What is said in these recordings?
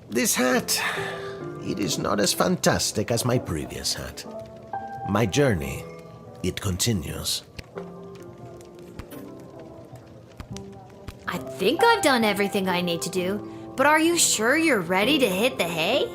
This hat, it is not as fantastic as my previous hat. My journey, it continues. I think I've done everything I need to do, but are you sure you're ready to hit the hay?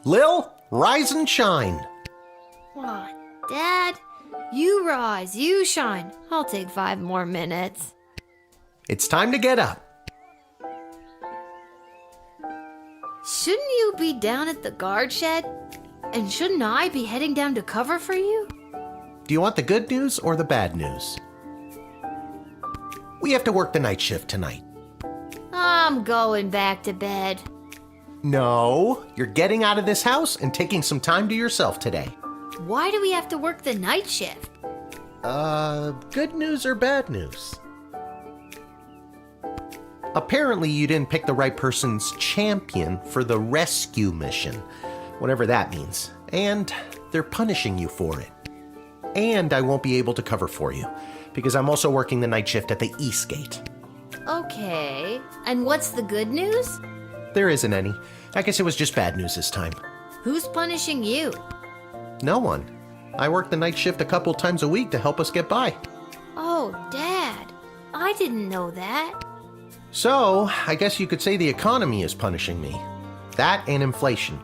Lil, rise and shine. Aw, Dad, you rise, you shine. I'll take 5 more minutes. It's time to get up. Shouldn't you be down at the guard shed? And shouldn't I be heading down to cover for you? Do you want the good news or the bad news? We have to work the night shift tonight. I'm going back to bed. No, you're getting out of this house and taking some time to yourself today. Why do we have to work the night shift? Good news or bad news? Apparently you didn't pick the right person's champion for the rescue mission, whatever that means, and they're punishing you for it. And I won't be able to cover for you, because I'm also working the night shift at the East Gate. Okay, and what's the good news? There isn't any. I guess it was just bad news this time. Who's punishing you? No one. I work the night shift a couple times a week to help us get by. Oh, Dad, I didn't know that. So, I guess you could say the economy is punishing me. That and inflation.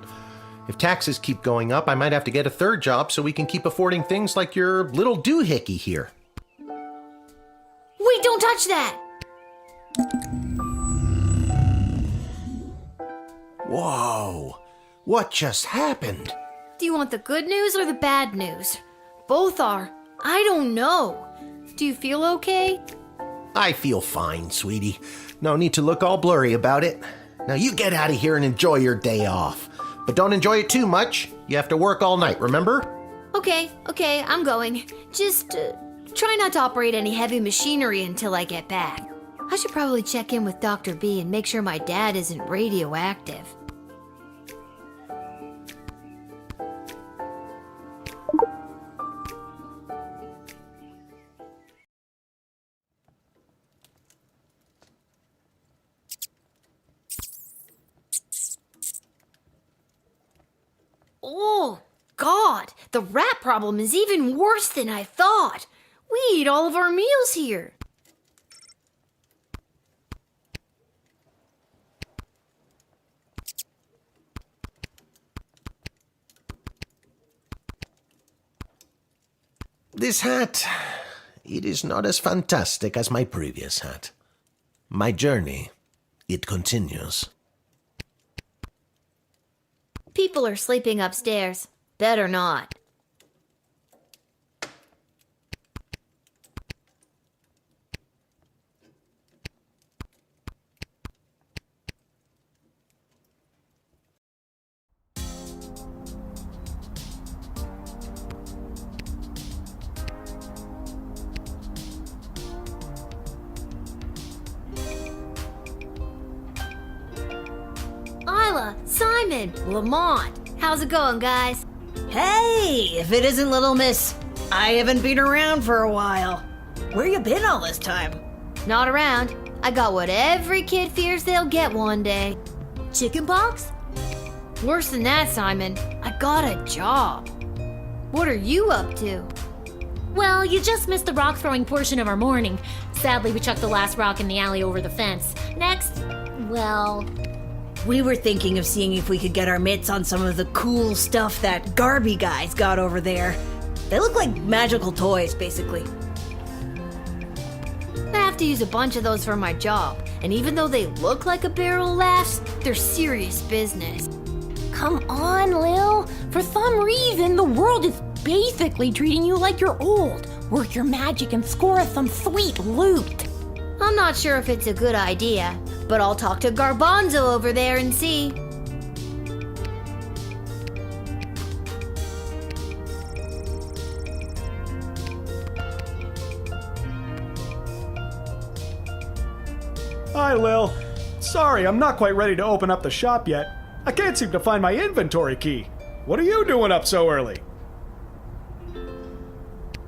If taxes keep going up, I might have to get a third job so we can keep affording things like your little doohickey here. Wait, don't touch that! Whoa, what just happened? Do you want the good news or the bad news? Both are. I don't know. Do you feel okay? I feel fine, sweetie. No need to look all blurry about it. Now you get out of here and enjoy your day off. But don't enjoy it too much. You have to work all night, remember? Okay, I'm going. Just Try not to operate any heavy machinery until I get back. I should probably check in with Dr. B and make sure my dad isn't radioactive. Oh, God, the rat problem is even worse than I thought. We eat all of our meals here. This hat, it is not as fantastic as my previous hat. My journey, it continues. People are sleeping upstairs. Better not. Isla, Simon, Lamont. How's it going, guys? Hey, if it isn't Little Miss, I haven't been around for a while. Where you been all this time? Not around. I got what every kid fears they'll get one day. Chickenpox? Worse than that, Simon. I got a job. What are you up to? Well, you just missed the rock throwing portion of our morning. Sadly, we chucked the last rock in the alley over the fence. Next, well, We were thinking of seeing if we could get our mitts on some of the cool stuff that Garby guys got over there. They look like magical toys, basically. I have to use a bunch of those for my job, and even though they look like a barrel of laughs, they're serious business. come on, Lil. For some reason, the world is basically treating you like you're old. Work your magic and score us some sweet loot. I'm not sure if it's a good idea, but I'll talk to Garbanzo over there and see. Hi, Lil. Sorry, I'm not quite ready to open up the shop yet. I can't seem to find my inventory key. What are you doing up so early?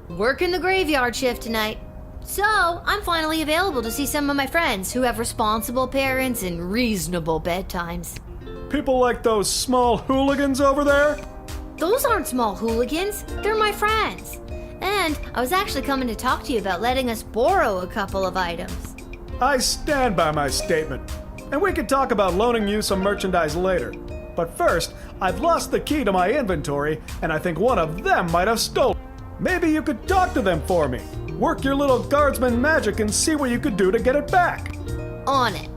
Working the graveyard shift tonight. So, I'm finally available to see some of my friends who have responsible parents and reasonable bedtimes. People like those small hooligans over there? Those aren't small hooligans, they're my friends. And I was actually coming to talk to you about letting us borrow a couple of items. I stand by my statement. And we can talk about loaning you some merchandise later. But first, I've lost the key to my inventory, and I think one of them might have stolen. Maybe you could talk to them for me. Work your little guardsman magic and see what you could do to get it back. On it.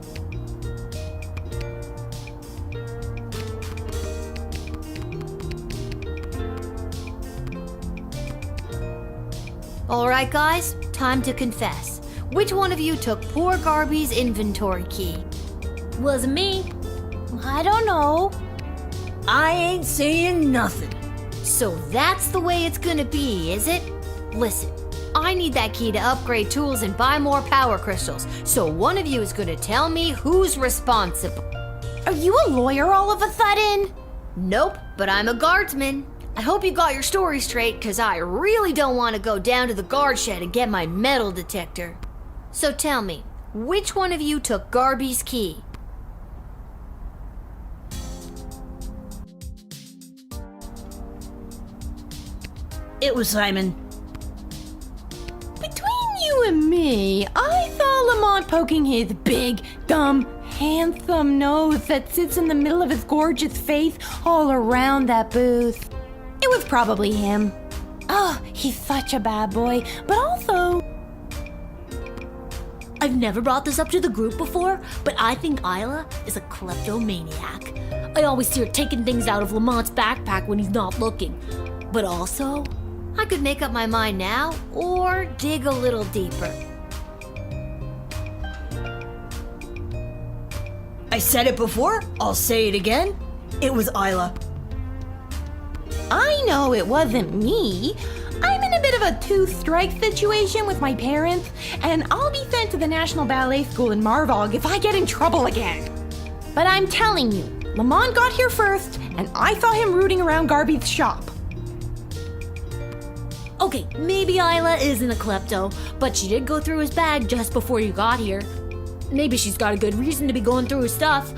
Alright guys, time to confess. Which one of you took poor Garby's inventory key? Wasn't me. I don't know. I ain't saying nothing. So that's the way it's gonna be, is it? Listen, I need that key to upgrade tools and buy more power crystals, so one of you is gonna tell me who's responsible. Are you a lawyer all of a sudden? Nope, but I'm a guardsman. I hope you got your story straight, cause I really don't want to go down to the guard shed and get my metal detector. So tell me, which one of you took Garby's key? It was Simon. Between you and me, I saw Lamont poking his big, dumb, handsome nose that sits in the middle of his gorgeous face all around that booth. It was probably him. Oh, he's such a bad boy, but also... I've never brought this up to the group before, but I think Isla is a kleptomaniac. I always see her taking things out of Lamont's backpack when he's not looking. But also, I could make up my mind now, or dig a little deeper. I said it before, I'll say it again. It was Isla. I know it wasn't me. I'm in a bit of a two-strike situation with my parents, and I'll be sent to the National Ballet School in Marvog if I get in trouble again. But I'm telling you, Lamont got here first, and I saw him rooting around Garby's shop. Okay, maybe Isla isn't a klepto, but she did go through his bag just before you got here. Maybe she's got a good reason to be going through his stuff.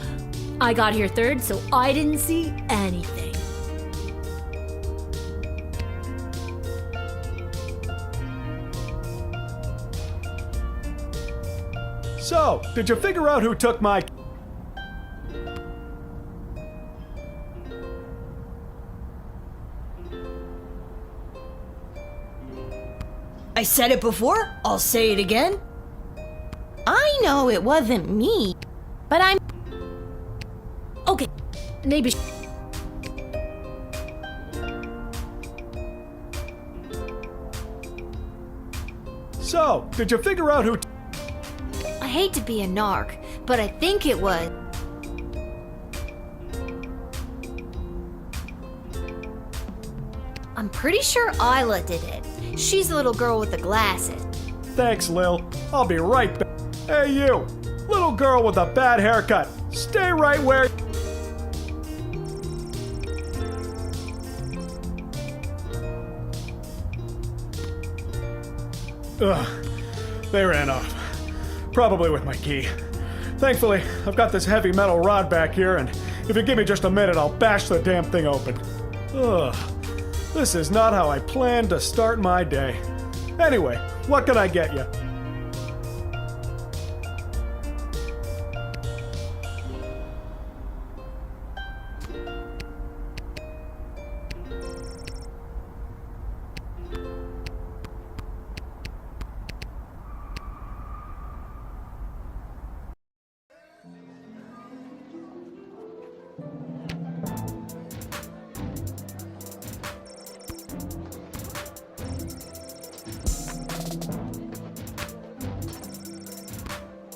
I got here third, so I didn't see anything. So, did you figure out who took my... I said it before, I'll say it again. I know it wasn't me, but I'm... Okay, maybe. So, did you figure out who... I hate to be a narc, but I think it was. I'm pretty sure Isla did it. She's the little girl with the glasses. Thanks, Lil. I'll be right back. Hey, you! Little girl with a bad haircut. Stay right where... Ugh. They ran off. Probably with my key. Thankfully, I've got this heavy metal rod back here, and if you give me just a minute, I'll bash the damn thing open. Ugh. This is not how I planned to start my day. Anyway, what can I get you?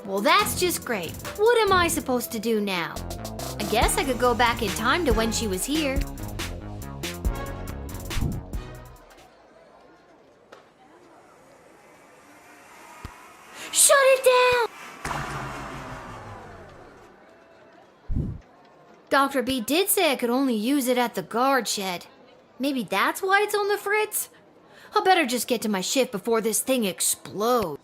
Well, that's just great. What am I supposed to do now? I guess I could go back in time to when she was here. Shut it down! Dr. B did say I could only use it at the guard shed. Maybe that's why it's on the fritz? I better just get to my shift before this thing explodes.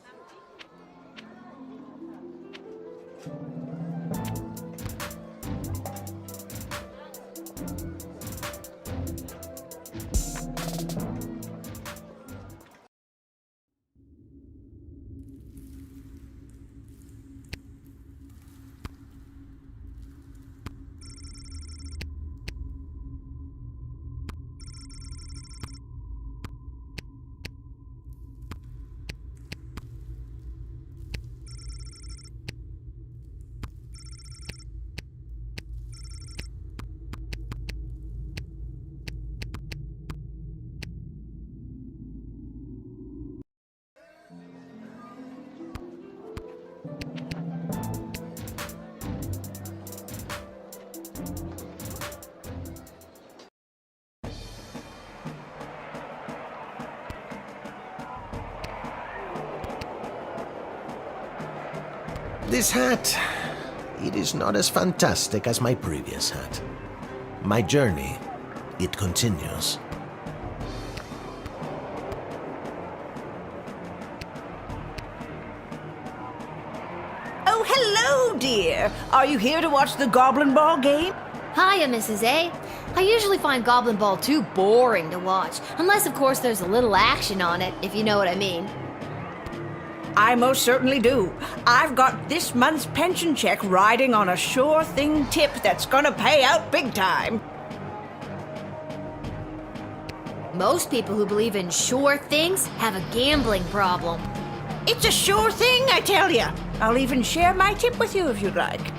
This hat, it is not as fantastic as my previous hat. My journey, it continues. Oh, hello, dear. Are you here to watch the Goblin Ball game? Hiya, Mrs. A. I usually find Goblin Ball too boring to watch, unless, of course, there's a little action on it, if you know what I mean. I most certainly do. I've got this month's pension check riding on a sure thing tip that's gonna pay out big time. Most people who believe in sure things have a gambling problem. It's a sure thing, I tell ya. I'll even share my tip with you if you'd like.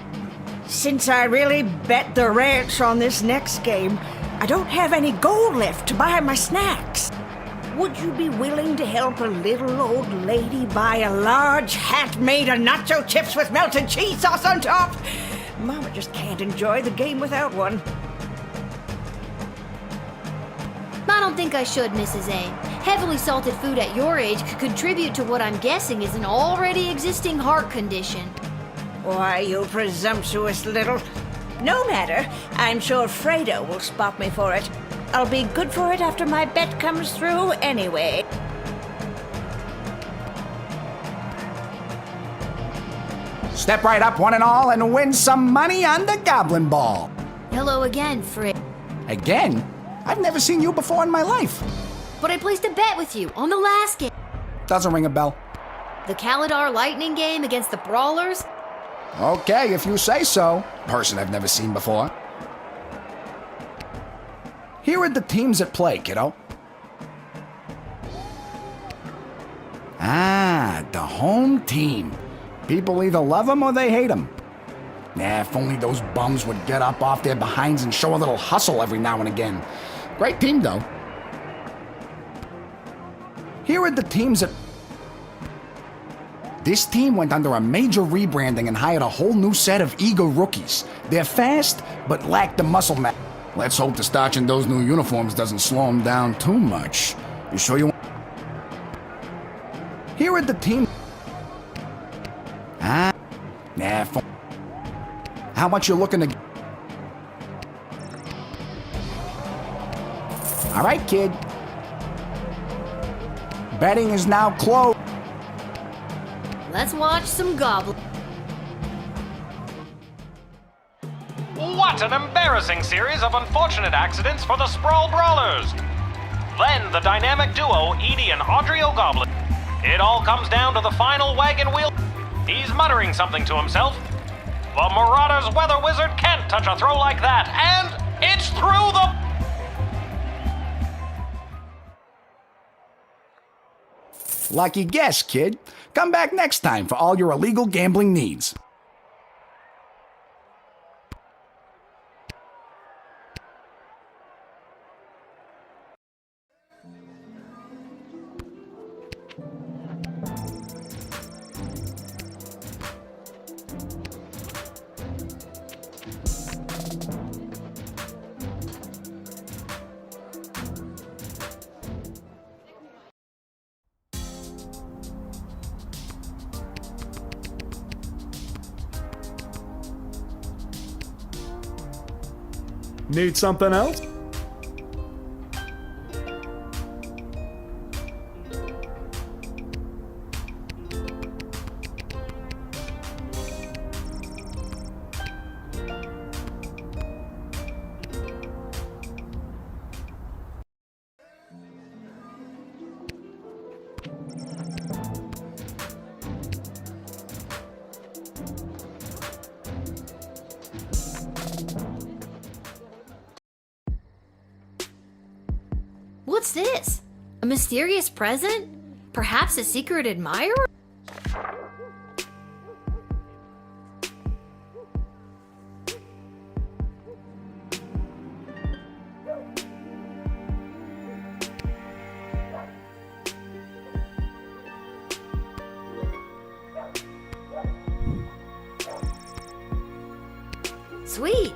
Since I really bet the ranch on this next game, I don't have any gold left to buy my snacks. Would you be willing to help a little old lady buy a large hat made of nacho chips with melted cheese sauce on top? Mama just can't enjoy the game without one. I don't think I should, Mrs. A. Heavily salted food at your age could contribute to what I'm guessing is an already existing heart condition. Why, you presumptuous little... No matter. I'm sure Fredo will spot me for it. I'll be good for it after my bet comes through anyway. Step right up, one and all, and win some money on the Goblin Ball. Hello again, Fred. Again? I've never seen you before in my life. But I placed a bet with you on the last game. Doesn't ring a bell. The Kaladar Lightning game against the Brawlers? Okay, if you say so. Person I've never seen before. Here are the teams at play, kiddo. Ah, the home team. People either love them or they hate them. Nah, if only those bums would get up off their behinds and show a little hustle every now and again. Great team, though. Here are the teams that... This team went under a major rebranding and hired a whole new set of eager rookies. They're fast, but lack the muscle mass. Let's hope the starch in those new uniforms doesn't slow them down too much. You sure you want... Here are the team... Ah, nah, how much you looking to... All right, kid. Betting is now closed. Let's watch some Goblin. What an embarrassing series of unfortunate accidents for the Sprawl Brawlers! Then the dynamic duo, Edie and Audrey O'Goblin. It all comes down to the final wagon wheel. He's muttering something to himself. The Marauders Weather Wizard can't touch a throw like that, and it's through the... Lucky guess, kid. Come back next time for all your illegal gambling needs. Need something else? What's this? A mysterious present? Perhaps a secret admirer? Sweet.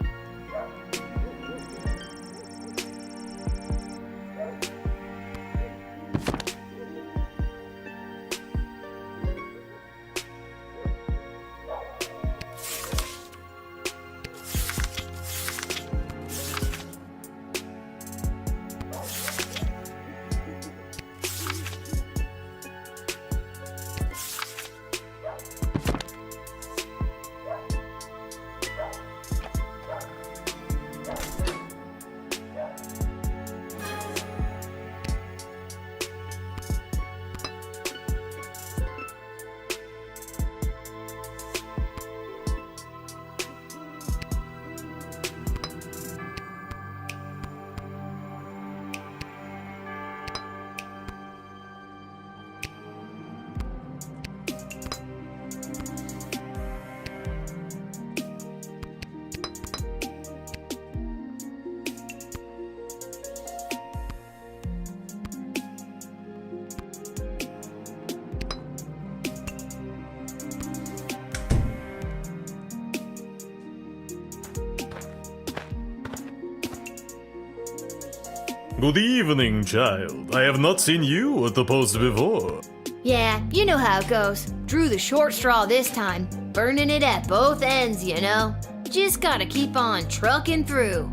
Good evening, child. I have not seen you at the post before. Yeah, you know how it goes. Drew the short straw this time, burning it at both ends, you know? Just gotta keep on trucking through.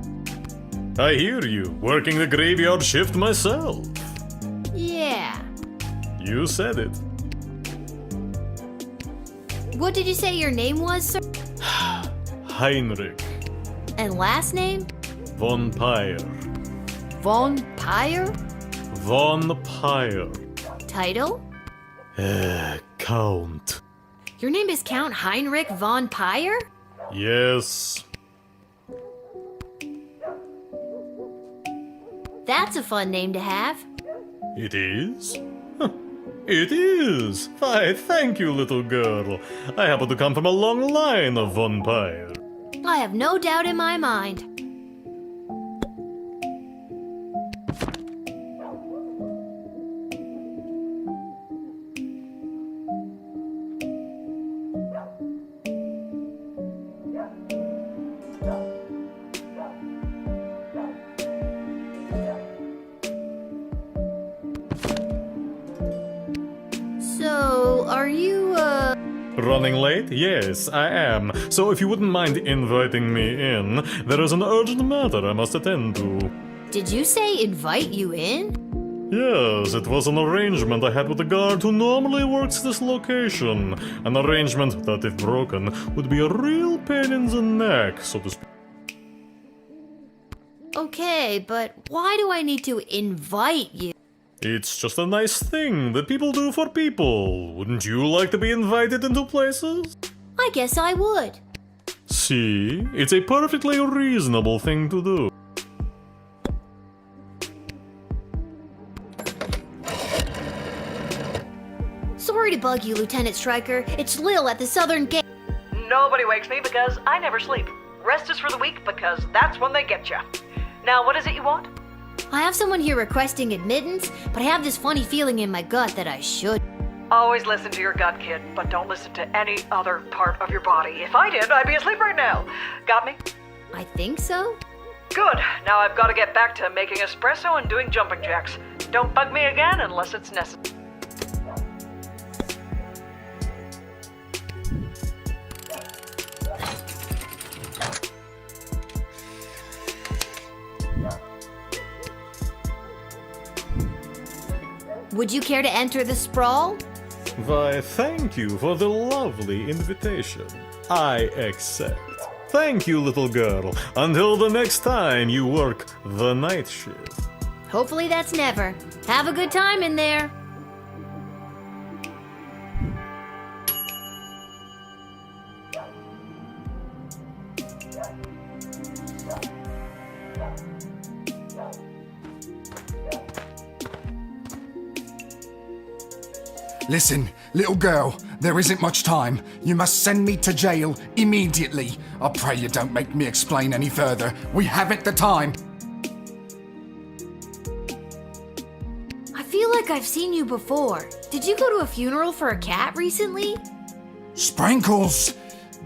I hear you, working the graveyard shift myself. Yeah. You said it. What did you say your name was, sir? Heinrich And last name? von Pyre. Von Pyre? Von Pyre. Title? Count. Your name is Count Heinrich von Pyre? Yes. That's a fun name to have. It is? Huh, it is. Why, thank you, little girl. I happen to come from a long line of von Pyre. I have no doubt in my mind. So, are you, Running late? Yes, I am. So if you wouldn't mind inviting me in, there is an urgent matter I must attend to. Did you say invite you in? Yes, it was an arrangement I had with the guard who normally works this location. An arrangement that, if broken, would be a real pain in the neck, so to speak. Okay, but why do I need to invite you? It's just a nice thing that people do for people. Wouldn't you like to be invited into places? I guess I would. See, it's a perfectly reasonable thing to do. Sorry to bug you, Lieutenant Stryker. It's Lil at the Southern Gate. Nobody wakes me because I never sleep. Rest is for the weak because that's when they get you. Now, what is it you want? I have someone here requesting admittance, but I have this funny feeling in my gut that I should. Always listen to your gut, kid, but don't listen to any other part of your body. If I did, I'd be asleep right now. Got me? I think so? Good. Now I've got to get back to making espresso and doing jumping jacks. Don't bug me again unless it's necessary. Would you care to enter the sprawl? Why, thank you for the lovely invitation. I accept. Thank you, little girl. Until the next time you work the night shift. Hopefully that's never. Have a good time in there. Listen, little girl, there isn't much time. You must send me to jail immediately. I pray you don't make me explain any further. We haven't the time. I feel like I've seen you before. Did you go to a funeral for a cat recently? Sprinkles!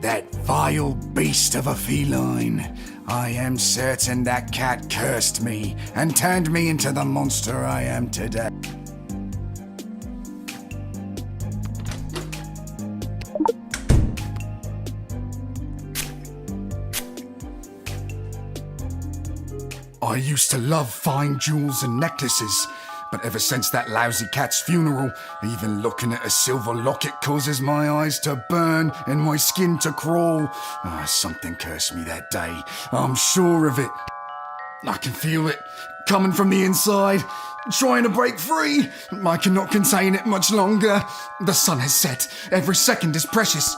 That vile beast of a feline. I am certain that cat cursed me and turned me into the monster I am today. I used to love fine jewels and necklaces, but ever since that lousy cat's funeral, even looking at a silver locket causes my eyes to burn and my skin to crawl. Something cursed me that day. I'm sure of it. I can feel it coming from the inside, trying to break free. I cannot contain it much longer. The sun has set. Every second is precious.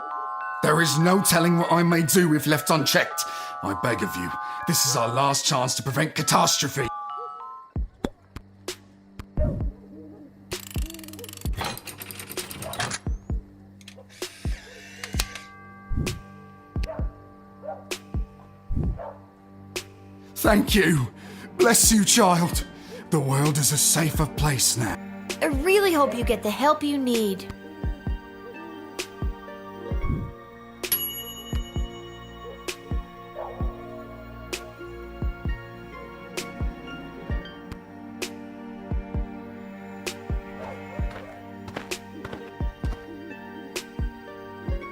There is no telling what I may do if left unchecked. I beg of you, this is our last chance to prevent catastrophe. Thank you. Bless you, child. The world is a safer place now. I really hope you get the help you need.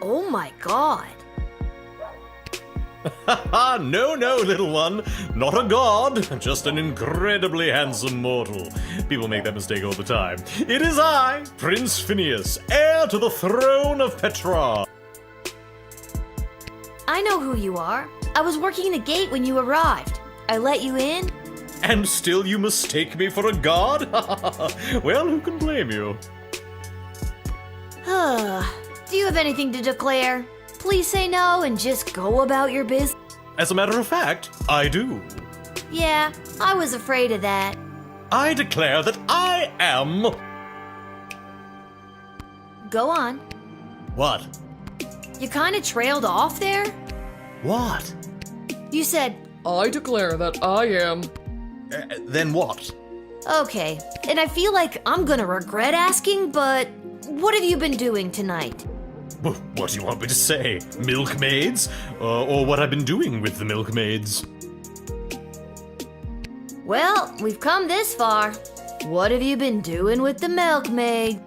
Oh my god. No, little one. Not a god, just an incredibly handsome mortal. People make that mistake all the time. It is I, Prince Phineas, heir to the throne of Petra. I know who you are. I was working the gate when you arrived. I let you in. And still you mistake me for a god? Well, who can blame you? Do you have anything to declare? Please say no and just go about your business. As a matter of fact, I do. Yeah, I was afraid of that. I declare that I am... Go on. What? You kind of trailed off there. What? You said, I declare that I am. Then what? okay, and I feel like I'm gonna regret asking, but what have you been doing tonight? What do you want me to say? Milkmaids? Or what I've been doing with the milkmaids? Well, we've come this far. What have you been doing with the milkmaid?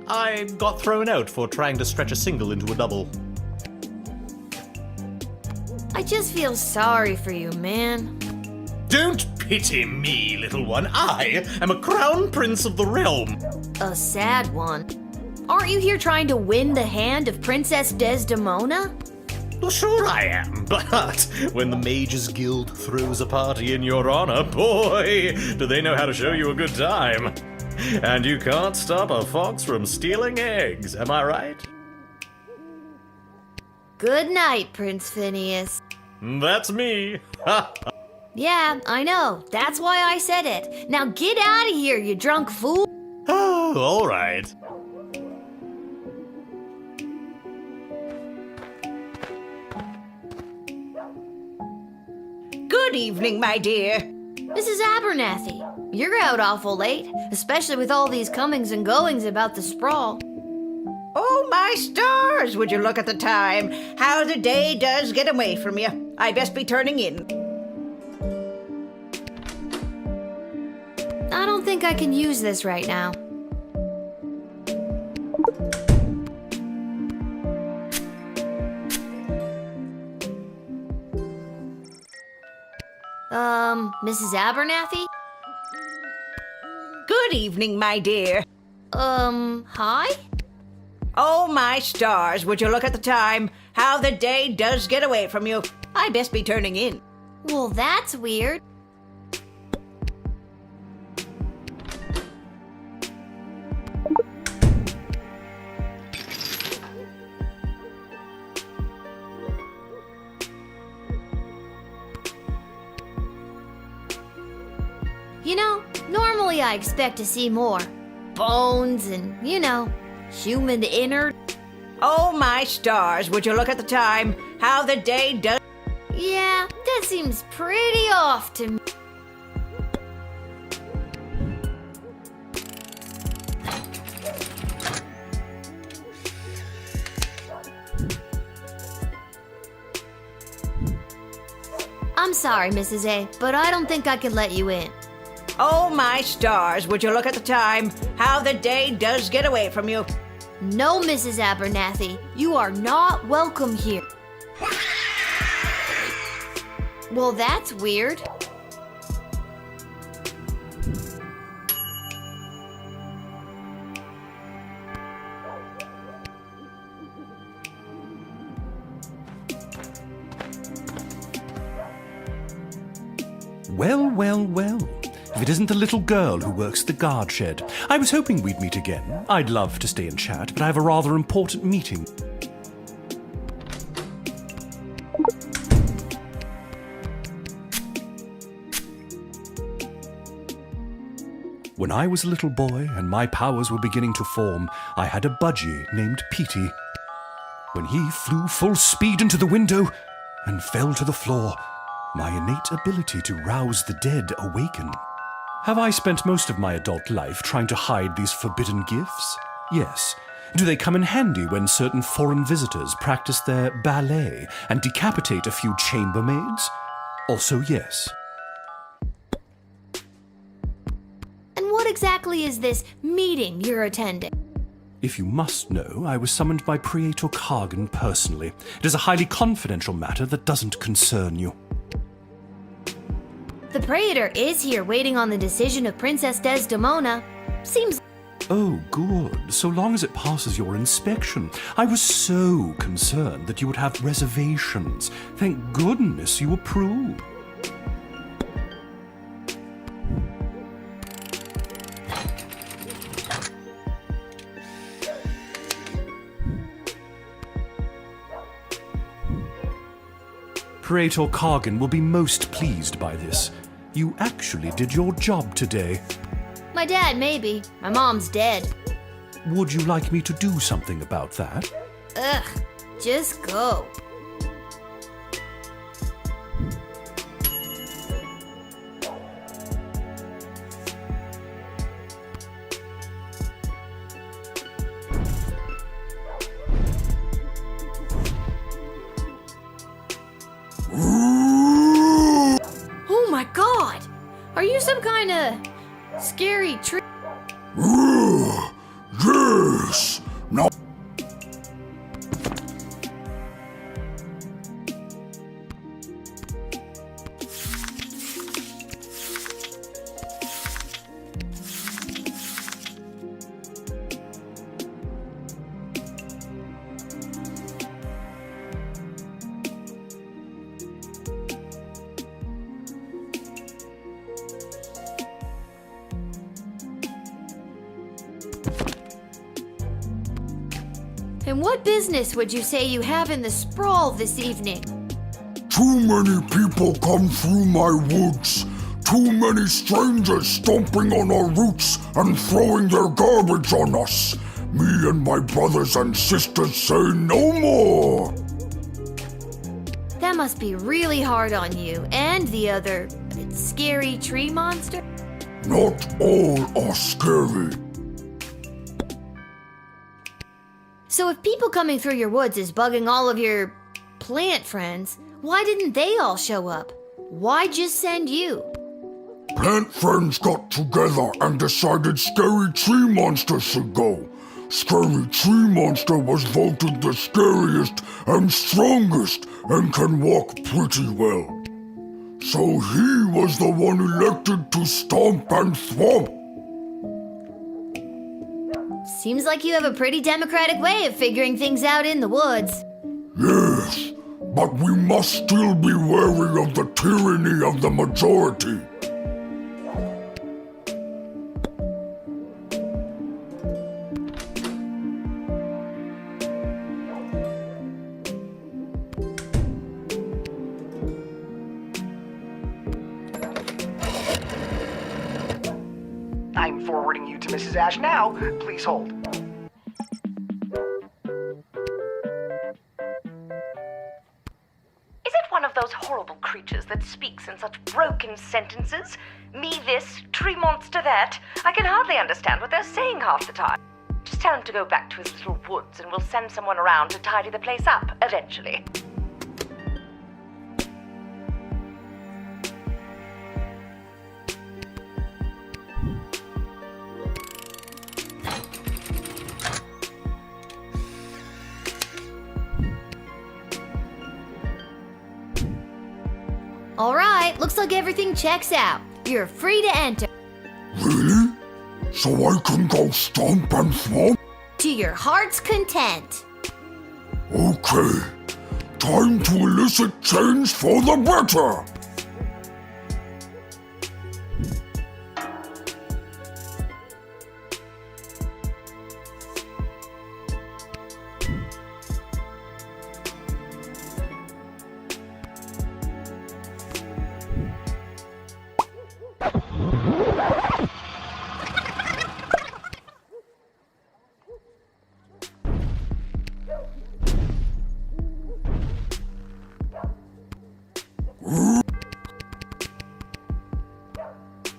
I got thrown out for trying to stretch a single into a double. I just feel sorry for you, man. Don't pity me, little one. I am a crown prince of the realm. A sad one. Aren't you here trying to win the hand of Princess Desdemona? Well, sure I am, but when the Mages Guild throws a party in your honor, boy, do they know how to show you a good time. And you can't stop a fox from stealing eggs, am I right? Good night, Prince Phineas. That's me. Yeah, I know. That's why I said it. Now get out of here, you drunk fool. Oh, all right. Good evening, my dear. Mrs. Abernathy, you're out awful late, especially with all these comings and goings about the sprawl. Oh, my stars, would you look at the time? How the day does get away from you. I best be turning in. I don't think I can use this right now. Mrs. Abernathy? Good evening, my dear. Hi? Oh, my stars, would you look at the time? How the day does get away from you. I best be turning in. Well, that's weird. You know, normally I expect to see more. Bones and, human innards. Oh, my stars, would you look at the time? How the day does... Yeah, that seems pretty off to me. I'm sorry, Mrs. A, but I don't think I can let you in. Oh, my stars, would you look at the time? How the day does get away from you. No, Mrs. Abernathy, you are not welcome here. Well, that's weird. Well. If it isn't the little girl who works the guard shed. I was hoping we'd meet again. I'd love to stay and chat, but I have a rather important meeting. When I was a little boy and my powers were beginning to form, I had a budgie named Petey. When he flew full speed into the window and fell to the floor, my innate ability to rouse the dead awakened. Have I spent most of my adult life trying to hide these forbidden gifts? Yes. Do they come in handy when certain foreign visitors practice their ballet and decapitate a few chambermaids? Also, yes. And what exactly is this meeting you're attending? If you must know, I was summoned by Praetor Kargan personally. It is a highly confidential matter that doesn't concern you. The Praetor is here waiting on the decision of Princess Desdemona. Seems Oh, good. So long as it passes your inspection. I was so concerned that you would have reservations. Thank goodness you approved. Praetor Kargan will be most pleased by this. You actually did your job today. my dad, maybe. My mom's dead. Would you like me to do something about that? Ugh, just go. Oh my god! Are you some kind of scary tree? Yes! No. And what business would you say you have in the sprawl this evening? Too many people come through my woods. Too many strangers stomping on our roots and throwing their garbage on us. Me and my brothers and sisters say no more. That must be really hard on you and the other scary tree monster. Not all are scary. So if people coming through your woods is bugging all of your plant friends, why didn't they all show up? Why just send you? Plant friends got together and decided Scary Tree Monster should go. Scary Tree Monster was voted the scariest and strongest and can walk pretty well. So he was the one elected to stomp and thwomp. Seems like you have a pretty democratic way of figuring things out in the woods. Yes, but we must still be wary of the tyranny of the majority. I'm forwarding you to Mrs. Ash now. Please hold. Is it one of those horrible creatures that speaks in such broken sentences? Me this, tree monster that? I can hardly understand what they're saying half the time. Just tell him to go back to his little woods and we'll send someone around to tidy the place up eventually. All right, looks like everything checks out. You're free to enter. Really? So I can go stomp and thwomp? To your heart's content. Okay. Time to elicit change for the better.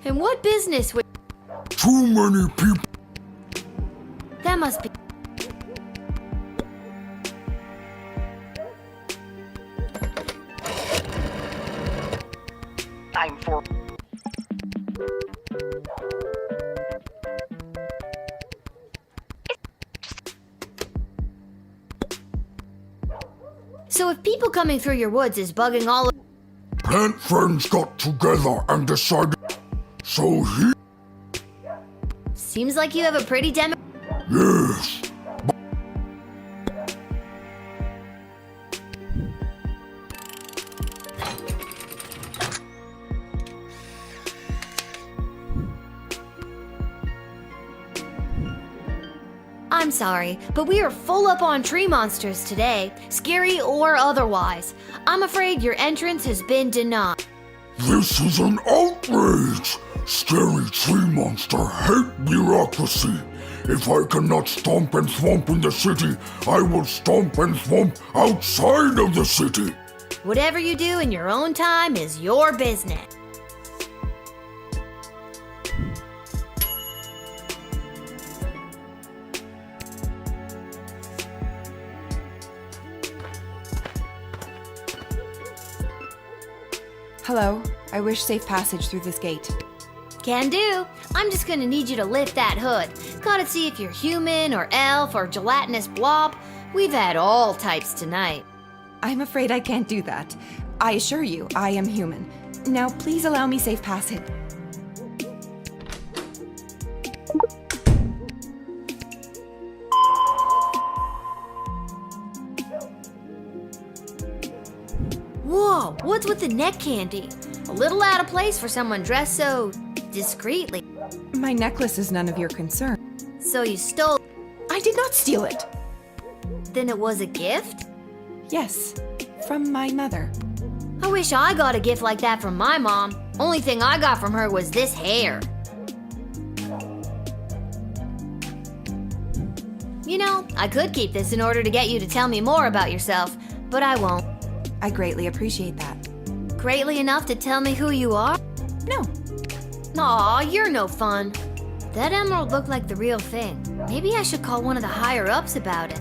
And what business would... Too many people. That must be... I'm for... Just So if people coming through your woods is bugging all of... Plant friends got together and decided. So he. Seems like you have a pretty Yes. I'm sorry, but we are full up on tree monsters today, scary or otherwise. I'm afraid your entrance has been denied. This is an outrage! Scary tree monster hate bureaucracy. If I cannot stomp and thwomp in the city, I will stomp and thwomp outside of the city. Whatever you do in your own time is your business. Hello, I wish safe passage through this gate. Can do. I'm just gonna need you to lift that hood. Gotta see if you're human or elf or gelatinous blob. We've had all types tonight. I'm afraid I can't do that. I assure you, I am human. Now please allow me safe passage. Whoa, what's with the neck candy? A little out of place for someone dressed so discreetly. My necklace is none of your concern. So you stole... I did not steal it. Then it was a gift? Yes, from my mother. I wish I got a gift like that from my mom. Only thing I got from her was this hair. You know, I could keep this in order to get you to tell me more about yourself, but I won't. I greatly appreciate that. Greatly enough to tell me who you are? No. Aw, you're no fun. That emerald looked like the real thing. Maybe I should call one of the higher-ups about it.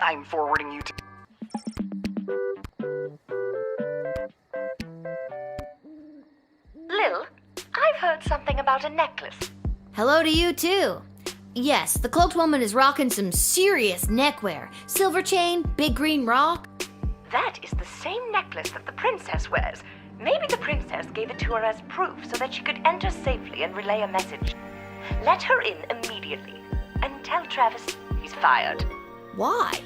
I'm forwarding you to... Lil, I've heard something about a necklace. Hello to you, too. Yes, the cloaked woman is rocking some serious neckwear. Silver chain, big green rock. That is the same necklace that the princess wears. Maybe the princess gave it to her as proof so that she could enter safely and relay a message. Let her in immediately. And tell Travis he's fired. Why?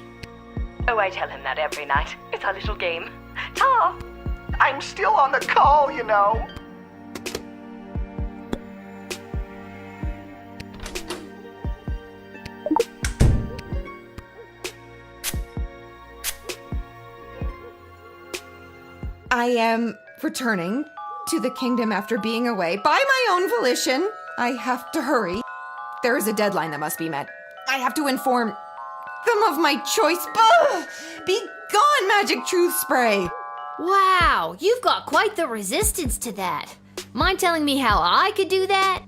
Oh, I tell him that every night. It's our little game. Ta! I'm still on the call, you know. I am returning to the kingdom after being away by my own volition. I have to hurry. There is a deadline that must be met. I have to inform them of my choice. Be gone, magic truth spray. Wow, you've got quite the resistance to that. Mind telling me how I could do that?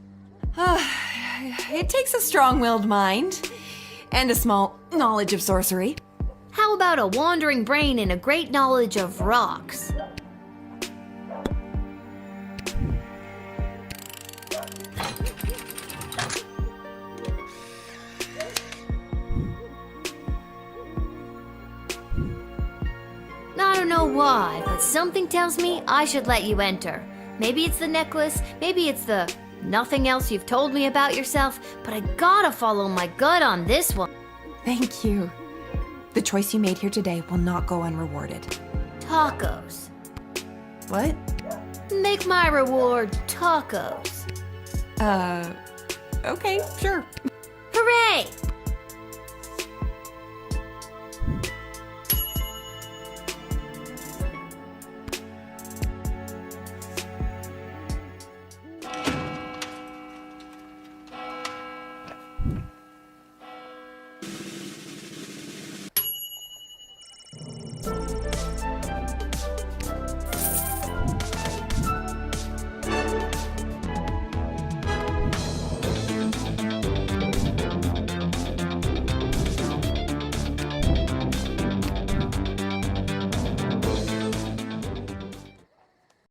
It takes a strong-willed mind and a small knowledge of sorcery. How about a wandering brain and a great knowledge of rocks? I don't know why, but something tells me I should let you enter. Maybe it's the necklace, maybe it's the nothing else you've told me about yourself, but I gotta follow my gut on this one. Thank you. The choice you made here today will not go unrewarded. Tacos. What? Make my reward tacos. Okay, sure.